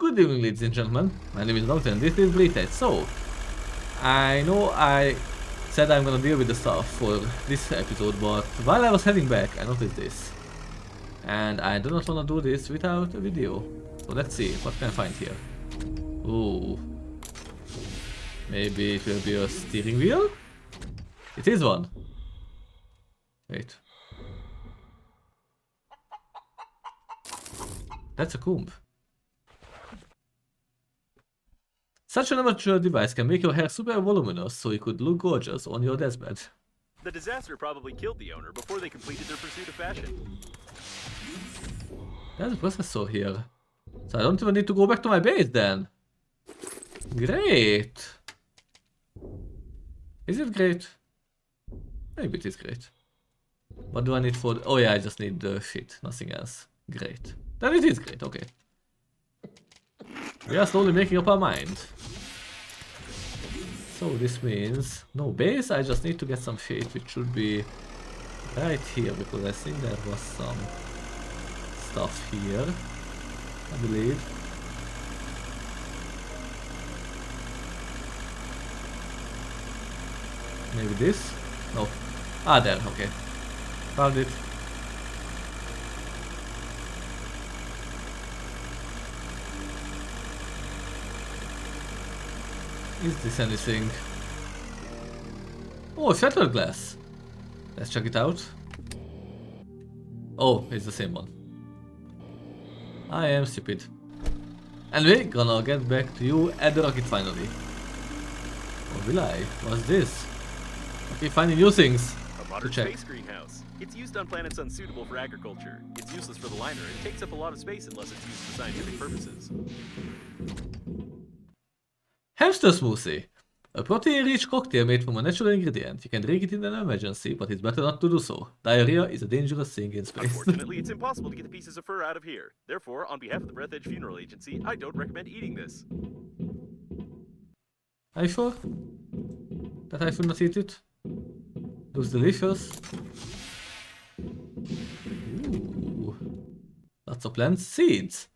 Good evening, ladies and gentlemen. My name is Noctastrum and this is Breathedge. So, I know I said I'm gonna deal with the stuff for this episode, but while I was heading back, I noticed this. And I do not wanna do this without a video. So let's see, what can I find here? Ooh. Maybe it will be a steering wheel? It is one. Wait. That's a comb. Such an amateur device can make your hair super voluminous so you could look gorgeous on your deathbed. The disaster probably killed the owner before they completed their pursuit of fashion. There's a processor here. So I don't even need to go back to my base then. Great. Is it great? Maybe it is great. What do I need for... Oh yeah, I just need the shit, nothing else. Great. Then it is great, okay. We are slowly making up our mind. So this means... No base, I just need to get some shit, which should be right here, because I think there was some stuff here, I believe. Maybe this? No. Ah, there, okay. Found it. Is this anything? Oh, shattered glass. Let's check it out. Oh, it's the same one. I am stupid. And we're gonna get back to you at the rocket finally. Or will I? What's this? Okay, finding new things A modern space greenhouse. It's used on planets unsuitable for agriculture. It's useless for the liner and takes up a lot of space unless it's used for scientific purposes. Hamster smoothie. A protein-rich cocktail made from a natural ingredient. You can drink it in an emergency, but it's better not to do so. Diarrhea is a dangerous thing in space. Unfortunately, it's impossible to get the pieces of fur out of here. Therefore, on behalf of the Breathedge Funeral Agency, I don't recommend eating this. Are you sure that I should not eat it? Looks delicious. Ooh. Lots of plant seeds.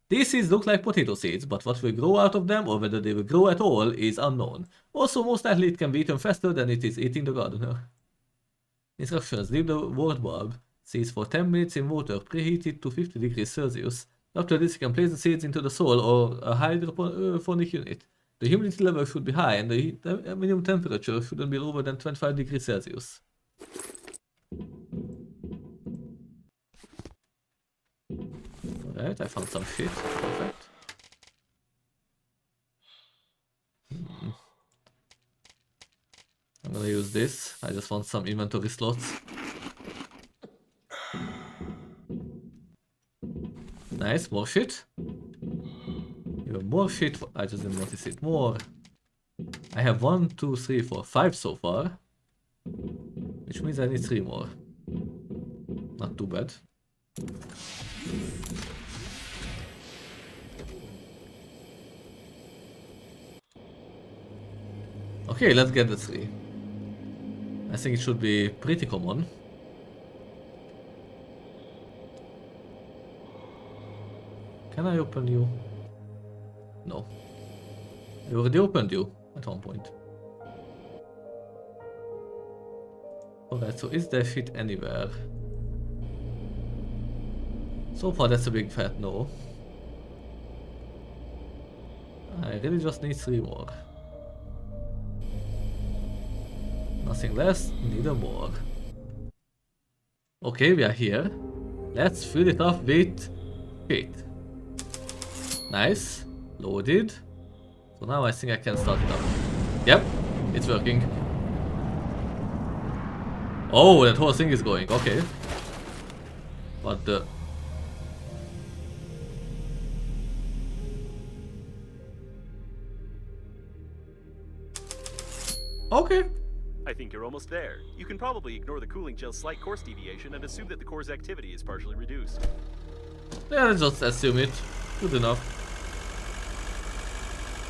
These seeds look like potato seeds, but what will grow out of them or whether they will grow at all is unknown. Also, most likely it can be eaten faster than it is eating the gardener. Instructions: leave the wort bulb seeds for 10 minutes in water preheated to 50 degrees Celsius. After this, you can place the seeds into the soil or a hydroponic unit. The humidity level should be high and the minimum temperature shouldn't be lower than 25 degrees Celsius. Alright, I found some shit. Perfect. I'm gonna use this. I just want some inventory slots. Nice, more shit. Even more shit. I just didn't notice it more. I have 1, 2, 3, 4, 5 so far. Which means I need 3 more. Not too bad. Okay, let's get the 3. I think it should be pretty common. Can I open you? No. I already opened you at one point. Alright, so is there shit anywhere? So far that's a big fat no. I really just need 3 more. Nothing less, neither more. Okay, we are here. Let's fill it up with shit. Nice. Loaded. So now I think I can start it up. Yep, it's working. Oh, that whole thing is going. Okay. What the... Okay. I think you're almost there. You can probably ignore the cooling gel's slight course deviation and assume that the core's activity is partially reduced. Yeah, let's just assume it. Good enough.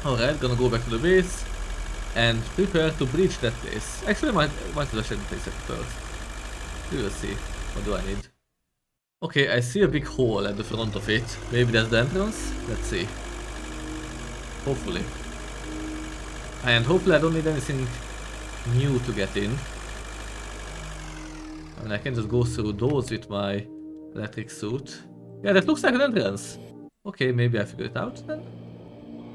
Alright, gonna go back to the base and prepare to breach that place. Actually, might as well check the place first. We will see. What do I need? Okay, I see a big hole at the front of it. Maybe that's the entrance? Let's see. Hopefully. And hopefully I don't need anything new to get in. I mean, I can just go through those with my electric suit. Yeah, that looks like an entrance. Okay, maybe I figured it out then.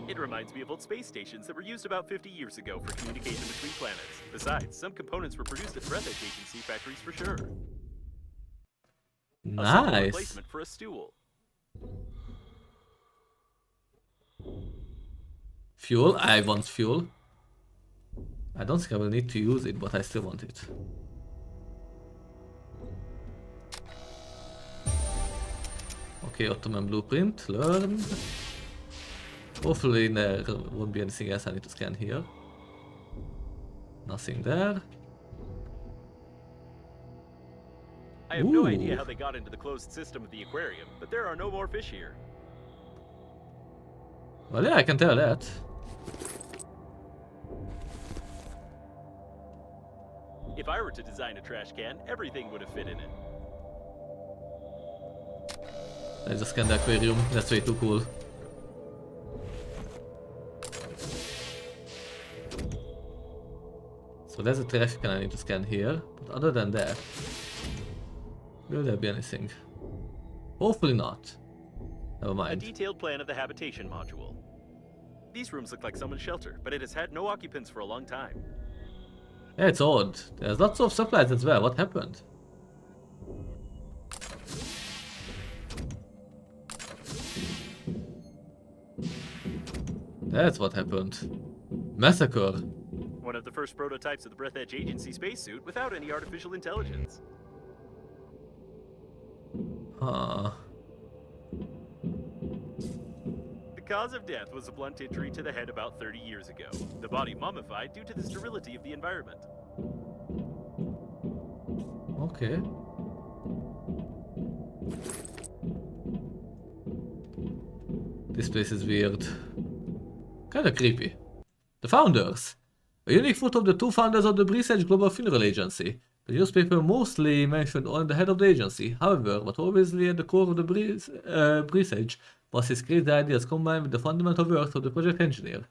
It reminds me of old space stations that were used about 50 years ago for communication between planets. Besides, some components were produced at Breathedge Agency factories for sure. A simple Nice. replacement for a stool. Fuel, I want fuel. I don't think I will need to use it, but I still want it. Okay, Ottoman blueprint, learned. Hopefully there won't be anything else I need to scan here. Nothing there. I have no idea how they got into the closed system of the aquarium, but there are no more fish here. Well, yeah, I can tell that. If I were to design a trash can, everything would have fit in it. I just scanned the aquarium, that's way too cool. So there's a trash can I need to scan here, but other than that, will there be anything? Hopefully not. Never A mind. detailed plan of the habitation module. These rooms look like someone's shelter, but it has had no occupants for a long time. Yeah, it's odd. There's lots of supplies as well. What happened? That's what happened. Massacre. One of the first prototypes of the Breathedge Agency spacesuit without any artificial intelligence. Huh. The cause of death was a blunt injury to the head about 30 years ago. The body mummified due to the sterility of the environment. Okay. This place is weird. Kinda creepy. The founders. A unique photo of the two founders of the Breathedge Global Funeral Agency. The newspaper mostly mentioned only the head of the agency. However, what always lay at the core of the Breathedge was his crazy ideas combined with the fundamental work of the project engineer,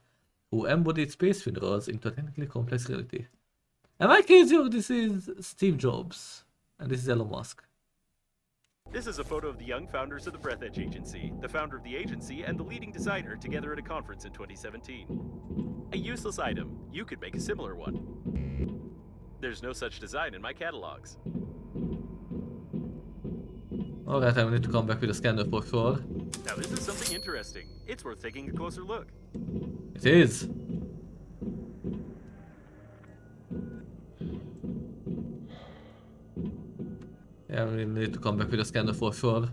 who embodied space funerals into a technically complex reality. Am I crazy or this is Steve Jobs? And this is Elon Musk. This is a photo of the young founders of the Breathedge Agency, the founder of the agency and the leading designer together at a conference in 2017. A useless item. You could make a similar one. There's no such design in my catalogs. Alright, I need to come back with a scanner for sure. Now this is something interesting. It's worth taking a closer look. It is. Yeah, we need to come back with a scanner for sure.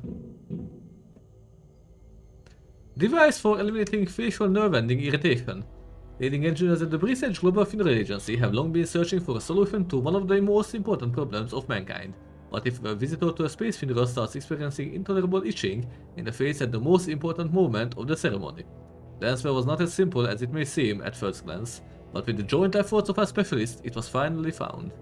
Device for eliminating facial nerve ending irritation. Leading engineers at the Breathedge Global Funeral Agency have long been searching for a solution to one of the most important problems of mankind. What if a visitor to a space funeral starts experiencing intolerable itching in the face at the most important moment of the ceremony? The answer was not as simple as it may seem at first glance, but with the joint efforts of our specialists, it was finally found.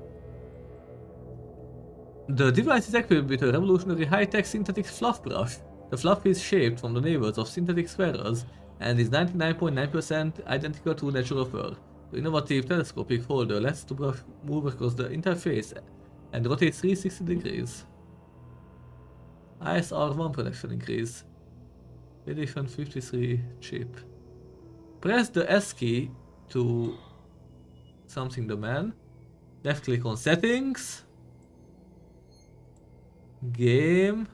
The device is equipped with a revolutionary high-tech synthetic fluff brush. The fluff is shaped from the neighbors of synthetic squares and is 99.9% identical to natural fur. The innovative telescopic holder lets the brush move across the entire face and rotates 360 degrees. ISR1 production increase. Edition 53 chip. Press the S key to something the man. Left click on settings. Game.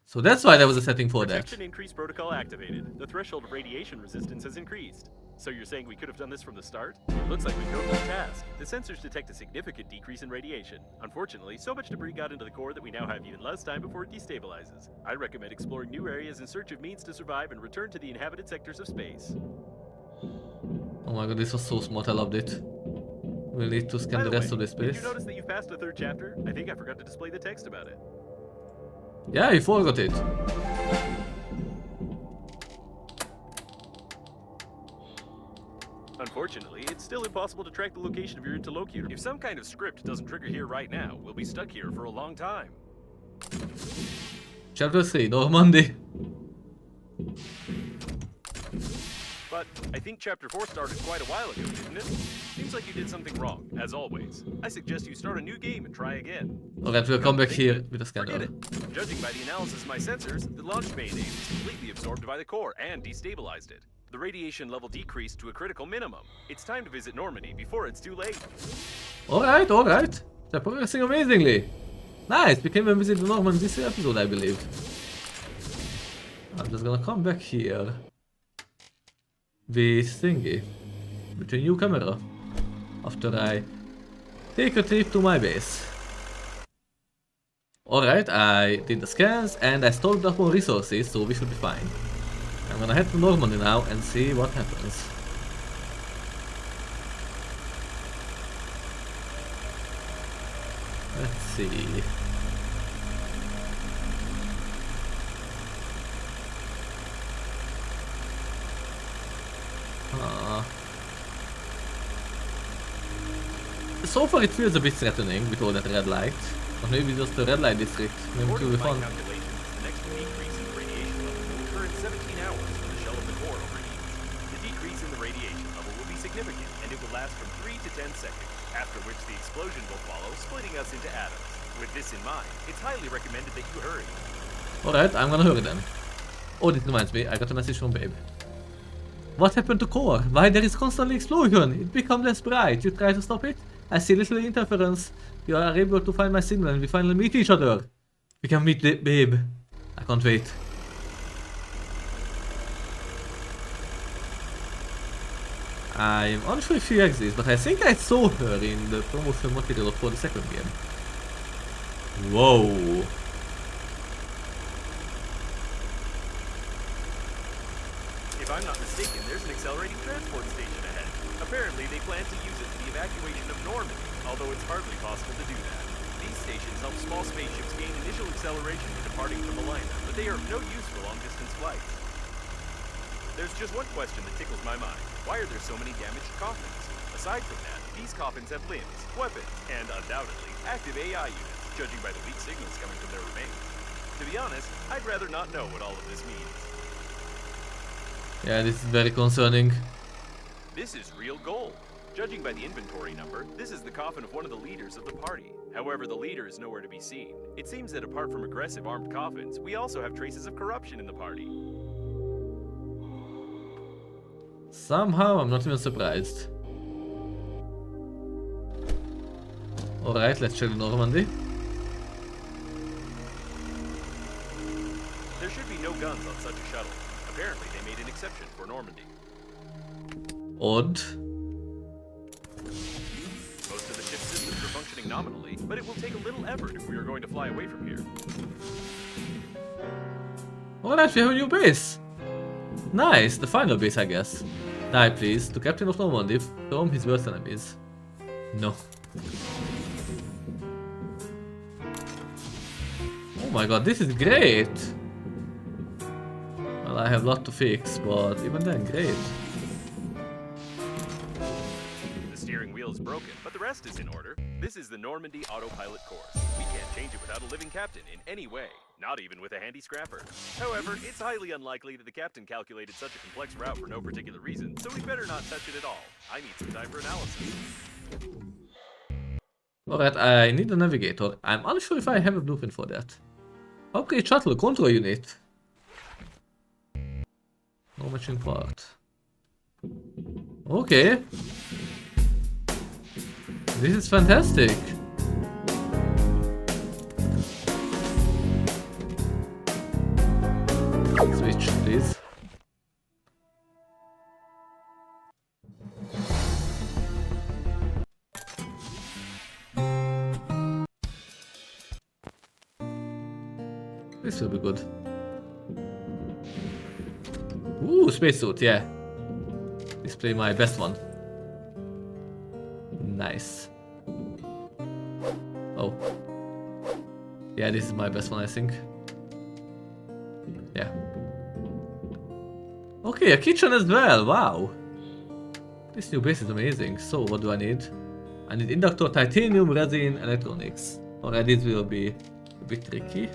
So that's why there was a setting for that. Protection increase protocol activated. The threshold of radiation resistance has increased. So you're saying we could have done this from the start? Looks like we failed the task. The sensors detect a significant decrease in radiation. Unfortunately, so much debris got into the core that we now have even less time before it destabilizes. I recommend exploring new areas in search of means to survive and return to the inhabited sectors of space. Oh my god, this was so smart, I loved it. We'll need to scan the rest of this Did space. you notice that you've passed the third chapter? I think I forgot to display the text about it. Yeah, you forgot it. Unfortunately, it's still impossible to track the location of your interlocutor. If some kind of script doesn't trigger here right now, we'll be stuck here for a long time. Chapter 3, Normandy. But I think Chapter 4 started quite a while ago, didn't it? Seems like you did something wrong, as always. I suggest you start a new game and try again. Alright, we'll come back here with a Forget scanner. it. Judging by the analysis of my sensors, the launch bay name is completely absorbed by the core and destabilized it. The radiation level decreased to a critical minimum. It's time to visit Normandy before it's too late. Alright, alright. They're progressing amazingly. Nice, we came and visit the Normandy this episode, I believe. I'm just gonna come back here. With thingy. With a new camera. After I take a trip to my base. Alright, I did the scans and I stocked up on resources, so we should be fine. I'm gonna head to Normandy now and see what happens. Let's see. So far it feels a bit threatening with all that red light. But maybe just the red light district. Maybe it will be fun. Calculations, the next decrease in the radiation level will occur in 17 hours when the shell of the core overheats. The decrease in the radiation level will be significant, and it will last from 3 to 10 seconds, after which the explosion will follow, splitting us into atoms. With this in mind, it's highly recommended that you hurry. Alright, I'm gonna hurry then. Oh, this reminds me, I got a message from Babe. What happened to core? Why there is constantly explosion? It became less bright. You try to stop it? I see little interference. You are able to find my signal and we finally meet each other. We can meet Babe. I can't wait. I'm unsure if she exists, but I think I saw her in the promotional material for the second game. Whoa. If I'm not mistaken, there's an accelerating transport station ahead. Apparently, they plan to use it for the evacuation of Normandy, although it's hardly possible to do that. These stations help small spaceships gain initial acceleration when departing from a liner, but they are of no use for long-distance flights. There's just one question that tickles my mind. Why are there so many damaged coffins? Aside from that, these coffins have limbs, weapons, and undoubtedly active AI units, judging by the weak signals coming from their remains. To be honest, I'd rather not know what all of this means. Yeah, this is very concerning. This is real gold. Judging by the inventory number, this is the coffin of one of the leaders of the party. However, the leader is nowhere to be seen. It seems that apart from aggressive armed coffins, we also have traces of corruption in the party. Somehow, I'm not even surprised. Alright, let's check Normandy. There should be no guns on such a shuttle. Apparently, they made an exception for Normandy. Odd. Most of the ship's systems are functioning nominally, but it will take a little effort if we are going to fly away from here. Alright, we have a new base. Nice, the final base, I guess. Die, please, to Captain of Normandy from his worst enemies. No. Oh my god, this is great! Well, I have a lot to fix, but even then, great. The steering wheel is broken, but the rest is in order. This is the Normandy autopilot course. We can't change it without a living captain in any way, not even with a handy scrapper. However, it's highly unlikely that the captain calculated such a complex route for no particular reason, so we better not touch it at all. I need some time for analysis. Alright, I need a navigator. I'm unsure if I have a blueprint for that. Upgrade shuttle control unit. No matching part. Okay. This is fantastic. Switch, please. This will be good. Ooh, spacesuit, yeah. Display my best one. Nice. Oh. Yeah, this is my best one, I think. Yeah. Okay, a kitchen as well, wow. This new base is amazing. So, what do I need? I need inductor, titanium, resin, electronics. Alright, this will be bit tricky.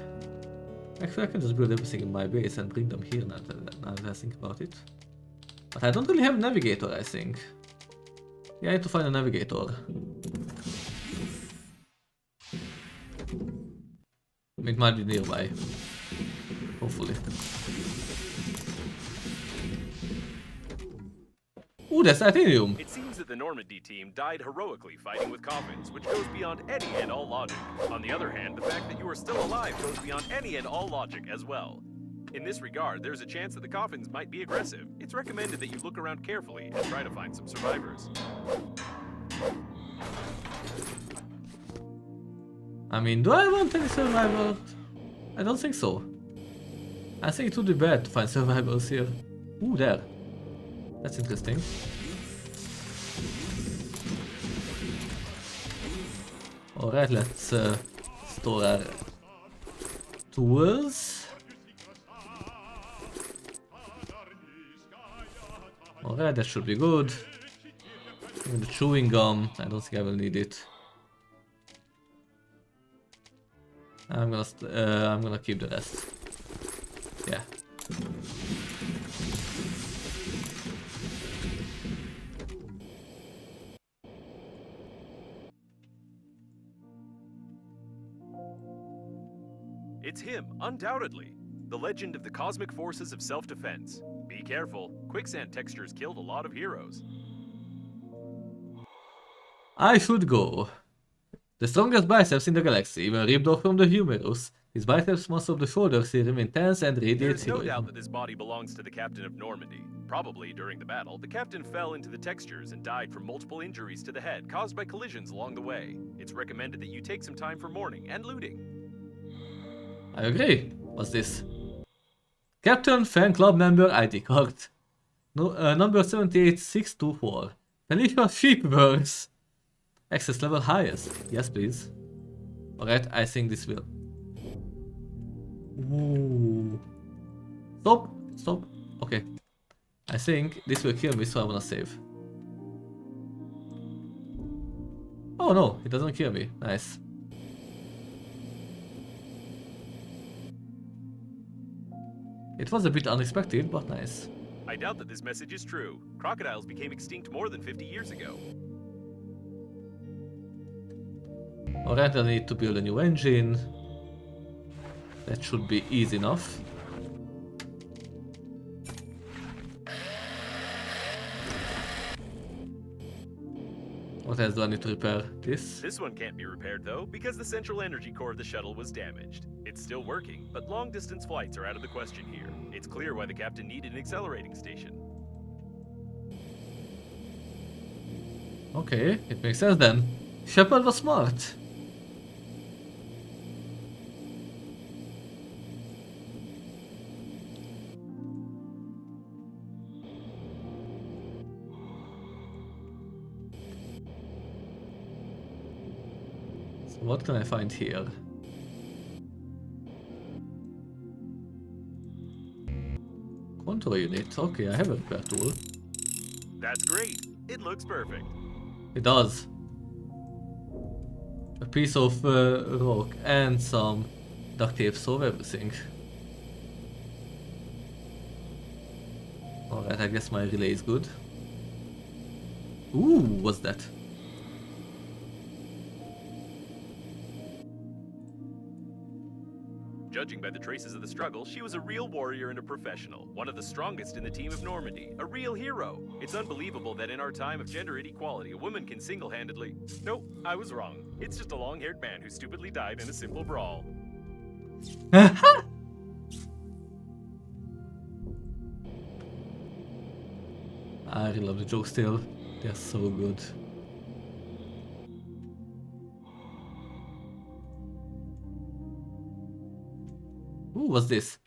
Actually, I can just build everything in my base and bring them here now that I think about it. But I don't really have navigator, I think. Yeah, I need to find a navigator. It might be nearby. Hopefully. Ooh, that's titanium! It seems that the Normandy team died heroically fighting with coffins, which goes beyond any and all logic. On the other hand, the fact that you are still alive goes beyond any and all logic as well. In this regard, there's a chance that the coffins might be aggressive. It's recommended that you look around carefully and try to find some survivors. I mean, do I want any survivors? I don't think so. I think it would be bad to find survivors here. Ooh, there. That's interesting. Alright, let's store our tools. Alright, that should be good. Even the chewing gum, I don't think I will need it. I'm gonna keep the rest. Yeah. It's him, undoubtedly. The legend of the cosmic forces of self-defense. Be careful, quicksand textures killed a lot of heroes. I should go. The strongest biceps in the galaxy, even ripped off from the humerus. His biceps muscle of the shoulders here remain tense and radiate There's no heroism. doubt that this body belongs to the captain of Normandy. Probably during the battle, the captain fell into the textures and died from multiple injuries to the head caused by collisions along the way. It's recommended that you take some time for mourning and looting. I agree. What's this? Captain Fan Club member ID card. No, number 78624. Felicia Sheepworks. Access level highest. Yes, please. Alright, I think this will. Ooh. Stop. Stop. Okay. I think this will kill me, so I wanna save. Oh no, it doesn't kill me. Nice. It was a bit unexpected, but nice. I doubt that this message is true. Crocodiles became extinct more than 50 years ago. Alright, I need to build a new engine. That should be easy enough. What else do I need to repair? This? This one can't be repaired though, because the central energy core of the shuttle was damaged. It's still working, but long-distance flights are out of the question here. It's clear why the captain needed an accelerating station. Okay, it makes sense then. Shepard was smart. So what can I find here? Control unit. Okay, I have a repair tool. That's great. It looks perfect. It does. A piece of rock and some duct tape solve everything. Alright, I guess my relay is good. Ooh, what's that? Judging by the traces of the struggle, she was a real warrior and a professional, one of the strongest in the team of Normandy, a real hero. It's unbelievable that in our time of gender inequality, a woman can single-handedly... Nope, I was wrong. It's just a long-haired man who stupidly died in a simple brawl. I really love the jokes still. They're so good. Ooh, what's this?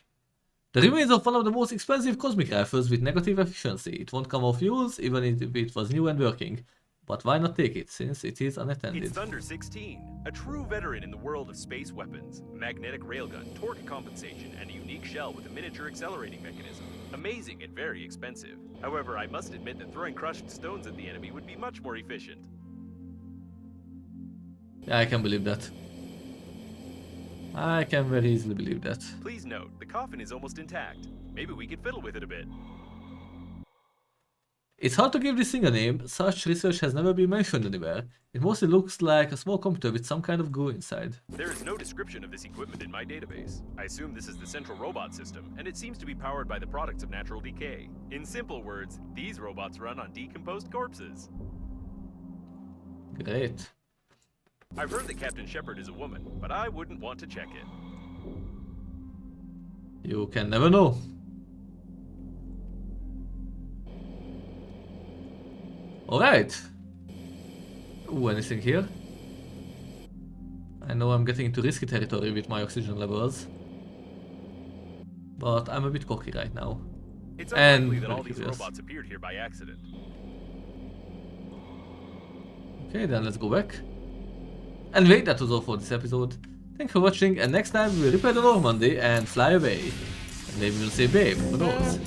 The remains of one of the most expensive cosmic rifles with negative efficiency. It won't come off use even if it was new and working. But why not take it, since it is unattended? It's Thunder 16, a true veteran in the world of space weapons. A magnetic railgun, torque compensation, and a unique shell with a miniature accelerating mechanism. Amazing and very expensive. However, I must admit that throwing crushed stones at the enemy would be much more efficient. Yeah, I can believe that. I can very easily believe that. Please note, the coffin is almost intact. Maybe we could fiddle with it a bit. It's hard to give this thing a name, such research has never been mentioned anywhere. It mostly looks like a small computer with some kind of glue inside. There is no description of this equipment in my database. I assume this is the central robot system, and it seems to be powered by the products of natural decay. In simple words, these robots run on decomposed corpses. Great. I've heard that Captain Shepard is a woman, but I wouldn't want to check it. You can never know. Alright. Ooh, anything here? I know I'm getting into risky territory with my oxygen levels. But I'm a bit cocky right now. It's And unlikely that very all these curious. robots appeared here by accident. Okay, then let's go back. And wait, that was all for this episode. Thanks for watching, and next time we'll repair the Normandy and fly away. And maybe we'll say babe, who knows?